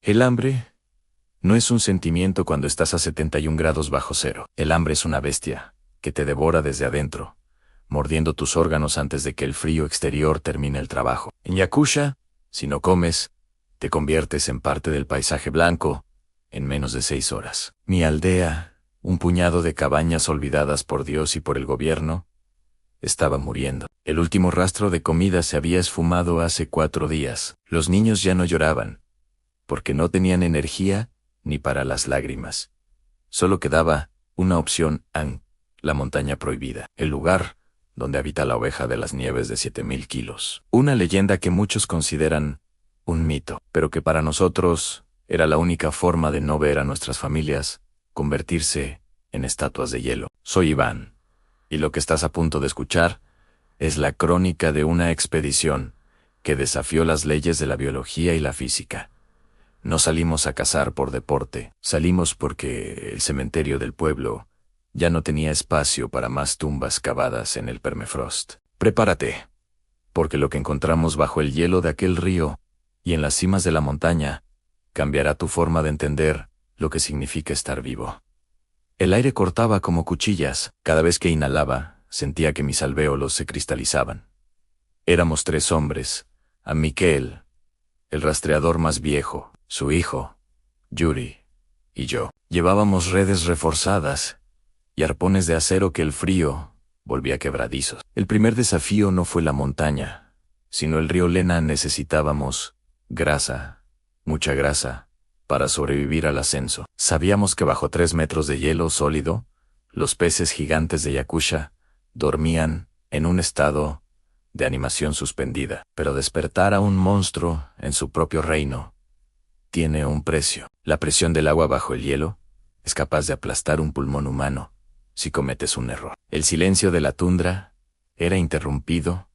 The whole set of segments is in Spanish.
El hambre no es un sentimiento cuando estás a 71 grados bajo cero. El hambre es una bestia que te devora desde adentro, mordiendo tus órganos antes de que el frío exterior termine el trabajo. En Yakusha, si no comes, te conviertes en parte del paisaje blanco en menos de 6 horas. Mi aldea, un puñado de cabañas olvidadas por Dios y por el gobierno, estaba muriendo. El último rastro de comida se había esfumado hace 4 días. Los niños ya no lloraban, porque no tenían energía ni para las lágrimas. Solo quedaba una opción: la montaña prohibida, el lugar donde habita la oveja de las nieves de 7000 kilos. Una leyenda que muchos consideran un mito, pero que para nosotros era la única forma de no ver a nuestras familias convertirse en estatuas de hielo. Soy Iván, y lo que estás a punto de escuchar es la crónica de una expedición que desafió las leyes de la biología y la física. No salimos a cazar por deporte, salimos porque el cementerio del pueblo ya no tenía espacio para más tumbas cavadas en el permafrost. Prepárate, porque lo que encontramos bajo el hielo de aquel río y en las cimas de la montaña cambiará tu forma de entender lo que significa estar vivo. El aire cortaba como cuchillas. Cada vez que inhalaba, sentía que mis alvéolos se cristalizaban. Éramos 3 hombres: a Mikel, el rastreador más viejo, su hijo, Yuri, y yo. Llevábamos redes reforzadas y arpones de acero que el frío volvía quebradizos. El primer desafío no fue la montaña, sino el río Lena. Necesitábamos grasa, mucha grasa, para sobrevivir al ascenso. Sabíamos que bajo 3 metros de hielo sólido, los peces gigantes de Yakusha dormían en un estado de animación suspendida. Pero despertar a un monstruo en su propio reino tiene un precio. La presión del agua bajo el hielo es capaz de aplastar un pulmón humano si cometes un error. El silencio de la tundra era interrumpido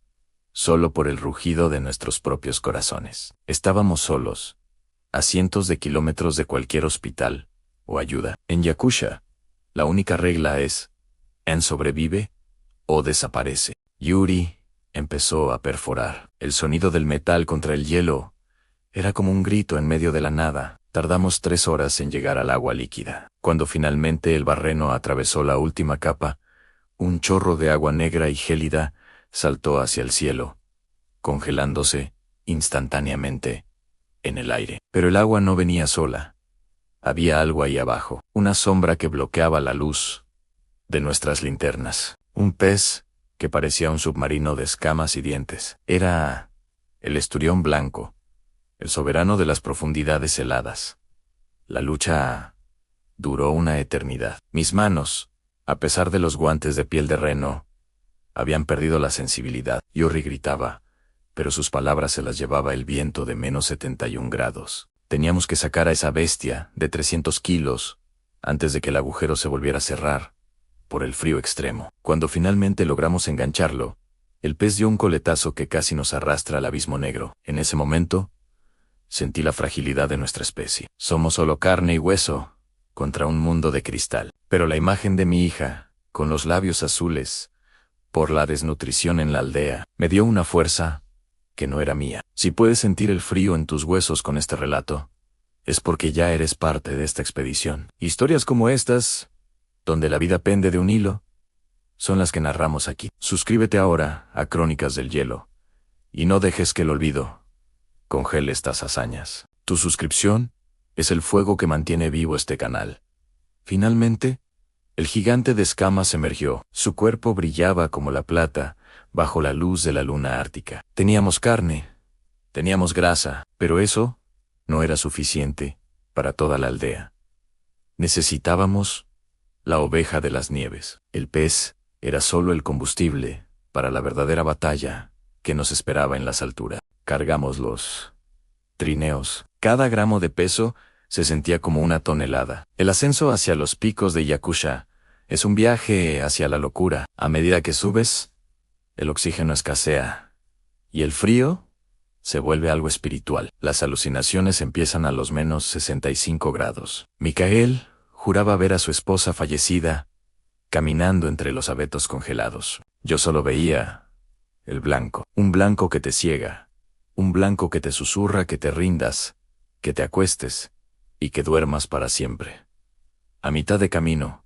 solo por el rugido de nuestros propios corazones. Estábamos solos, a cientos de kilómetros de cualquier hospital o ayuda. En Yakusha, la única regla es: sobrevive o desaparece. Yuri empezó a perforar. El sonido del metal contra el hielo era como un grito en medio de la nada. Tardamos 3 horas en llegar al agua líquida. Cuando finalmente el barreno atravesó la última capa, un chorro de agua negra y gélida saltó hacia el cielo, congelándose instantáneamente en el aire. Pero el agua no venía sola. Había algo ahí abajo, una sombra que bloqueaba la luz de nuestras linternas. Un pez que parecía un submarino de escamas y dientes. Era el esturión blanco, el soberano de las profundidades heladas. La lucha duró una eternidad. Mis manos, a pesar de los guantes de piel de reno, habían perdido la sensibilidad. Yuri gritaba, pero sus palabras se las llevaba el viento de menos 71 grados. Teníamos que sacar a esa bestia de 300 kilos antes de que el agujero se volviera a cerrar por el frío extremo. Cuando finalmente logramos engancharlo, el pez dio un coletazo que casi nos arrastra al abismo negro. En ese momento, sentí la fragilidad de nuestra especie. Somos solo carne y hueso contra un mundo de cristal. Pero la imagen de mi hija, con los labios azules, por la desnutrición en la aldea, me dio una fuerza que no era mía. Si puedes sentir el frío en tus huesos con este relato, es porque ya eres parte de esta expedición. Historias como estas, donde la vida pende de un hilo, son las que narramos aquí. Suscríbete ahora a Crónicas del Hielo y no dejes que el olvido congele estas hazañas. Tu suscripción es el fuego que mantiene vivo este canal. Finalmente, el gigante de escamas emergió. Su cuerpo brillaba como la plata bajo la luz de la luna ártica. Teníamos carne, teníamos grasa, pero eso no era suficiente para toda la aldea. Necesitábamos la oveja de las nieves. El pez era solo el combustible para la verdadera batalla que nos esperaba en las alturas. Cargamos los trineos. Cada gramo de peso se sentía como una tonelada. El ascenso hacia los picos de Yakusha es un viaje hacia la locura. A medida que subes, el oxígeno escasea y el frío se vuelve algo espiritual. Las alucinaciones empiezan a los menos 65 grados. Micael juraba ver a su esposa fallecida caminando entre los abetos congelados. Yo solo veía el blanco. Un blanco que te ciega. Un blanco que te susurra que te rindas, que te acuestes y que duermas para siempre. A mitad de camino,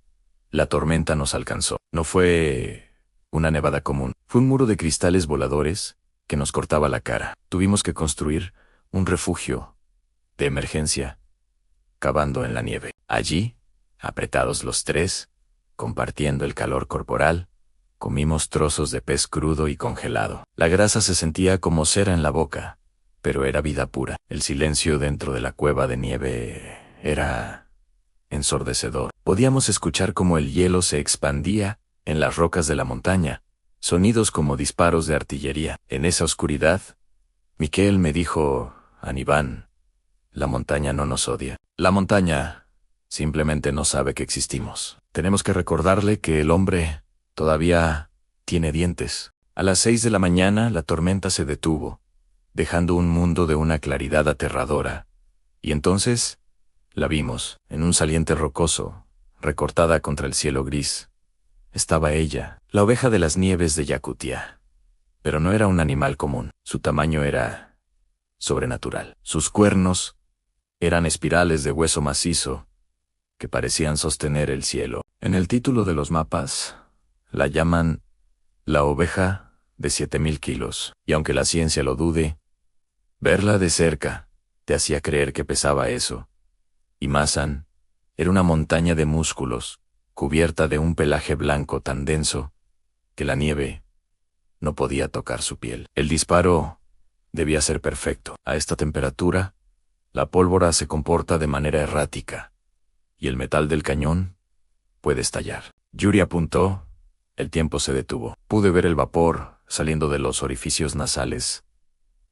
la tormenta nos alcanzó. No fue una nevada común, fue un muro de cristales voladores que nos cortaba la cara. Tuvimos que construir un refugio de emergencia, cavando en la nieve. Allí, apretados los tres, compartiendo el calor corporal, comimos trozos de pez crudo y congelado. La grasa se sentía como cera en la boca, pero era vida pura. El silencio dentro de la cueva de nieve era ensordecedor. Podíamos escuchar cómo el hielo se expandía en las rocas de la montaña, sonidos como disparos de artillería. En esa oscuridad, Miquel me dijo: Anibán, la montaña no nos odia. La montaña simplemente no sabe que existimos. Tenemos que recordarle que el hombre todavía tiene dientes. A las 6 de la mañana la tormenta se detuvo, dejando un mundo de una claridad aterradora. Y entonces la vimos, en un saliente rocoso, recortada contra el cielo gris. Estaba ella, la oveja de las nieves de Yakutia. Pero no era un animal común. Su tamaño era sobrenatural. Sus cuernos eran espirales de hueso macizo que parecían sostener el cielo. En el título de los mapas, la llaman la oveja de 7,000 kilos. Y aunque la ciencia lo dude, verla de cerca te hacía creer que pesaba eso. Y Masan era una montaña de músculos, cubierta de un pelaje blanco tan denso que la nieve no podía tocar su piel. El disparo debía ser perfecto. A esta temperatura, la pólvora se comporta de manera errática, y el metal del cañón puede estallar. Yuri apuntó, el tiempo se detuvo. Pude ver el vapor saliendo de los orificios nasales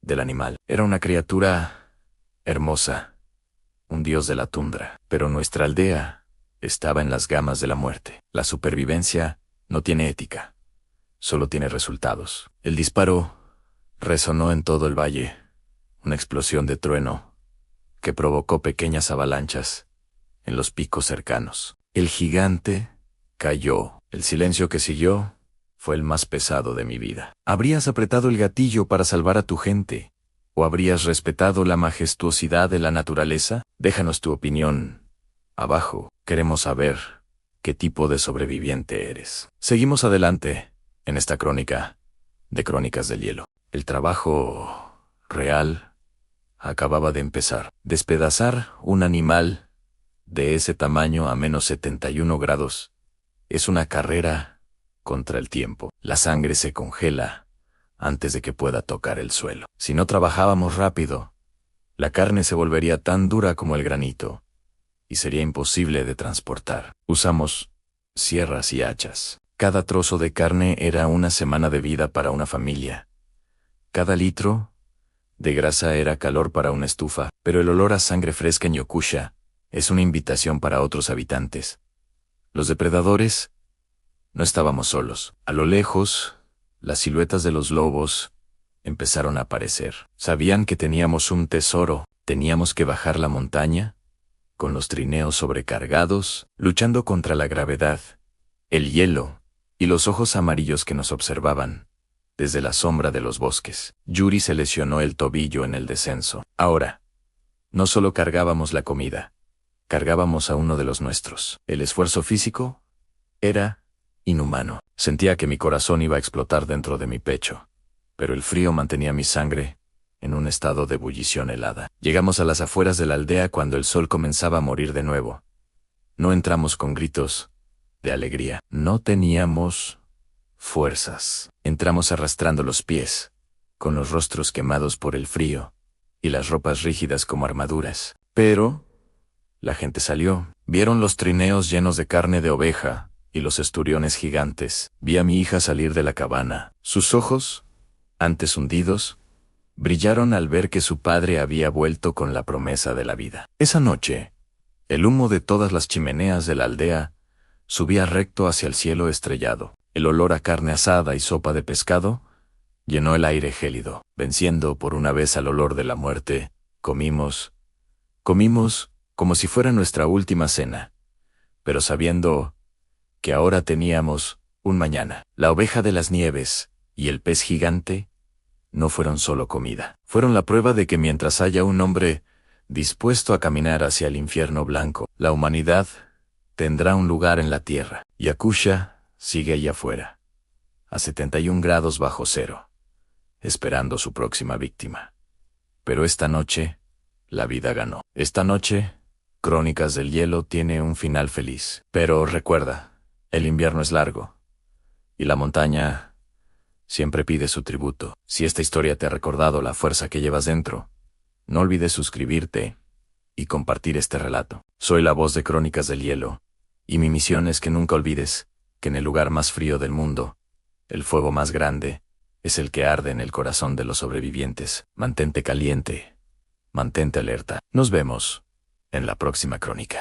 del animal. Era una criatura hermosa, un dios de la tundra. Pero nuestra aldea estaba en las gamas de la muerte. La supervivencia no tiene ética, solo tiene resultados. El disparo resonó en todo el valle, una explosión de trueno que provocó pequeñas avalanchas en los picos cercanos. El gigante cayó. El silencio que siguió fue el más pesado de mi vida. ¿Habrías apretado el gatillo para salvar a tu gente? ¿O habrías respetado la majestuosidad de la naturaleza? Déjanos tu opinión abajo. Queremos saber qué tipo de sobreviviente eres. Seguimos adelante en esta crónica de Crónicas del Hielo. El trabajo real acababa de empezar. Despedazar un animal de ese tamaño a menos 71 grados es una carrera contra el tiempo. La sangre se congela antes de que pueda tocar el suelo. Si no trabajábamos rápido, la carne se volvería tan dura como el granito y sería imposible de transportar. Usamos sierras y hachas. Cada trozo de carne era una semana de vida para una familia. Cada litro de grasa era calor para una estufa, pero el olor a sangre fresca en Yokusha es una invitación para otros habitantes. Los depredadores no estábamos solos. A lo lejos, las siluetas de los lobos empezaron a aparecer. Sabían que teníamos un tesoro. Teníamos que bajar la montaña, con los trineos sobrecargados, luchando contra la gravedad, el hielo y los ojos amarillos que nos observaban desde la sombra de los bosques. Yuri se lesionó el tobillo en el descenso. Ahora, no solo cargábamos la comida, cargábamos a uno de los nuestros. El esfuerzo físico era inhumano. Sentía que mi corazón iba a explotar dentro de mi pecho, pero el frío mantenía mi sangre en un estado de ebullición helada. Llegamos a las afueras de la aldea cuando el sol comenzaba a morir de nuevo. No entramos con gritos de alegría. No teníamos fuerzas. Entramos arrastrando los pies, con los rostros quemados por el frío y las ropas rígidas como armaduras. Pero la gente salió. Vieron los trineos llenos de carne de oveja y los esturiones gigantes. Vi a mi hija salir de la cabana. Sus ojos, antes hundidos, brillaron al ver que su padre había vuelto con la promesa de la vida. Esa noche, el humo de todas las chimeneas de la aldea subía recto hacia el cielo estrellado. El olor a carne asada y sopa de pescado llenó el aire gélido. Venciendo por una vez al olor de la muerte, comimos como si fuera nuestra última cena, pero sabiendo que ahora teníamos un mañana. La oveja de las nieves y el pez gigante no fueron solo comida. Fueron la prueba de que mientras haya un hombre dispuesto a caminar hacia el infierno blanco. La humanidad tendrá un lugar en la tierra. Yakusha sigue allá afuera, a 71 grados bajo cero, esperando su próxima víctima. Pero esta noche, la vida ganó. Esta noche, Crónicas del Hielo tiene un final feliz. Pero recuerda, el invierno es largo, y la montaña siempre pide su tributo. Si esta historia te ha recordado la fuerza que llevas dentro, no olvides suscribirte y compartir este relato. Soy la voz de Crónicas del Hielo, y mi misión es que nunca olvides que en el lugar más frío del mundo, el fuego más grande es el que arde en el corazón de los sobrevivientes. Mantente caliente, mantente alerta. Nos vemos en la próxima crónica.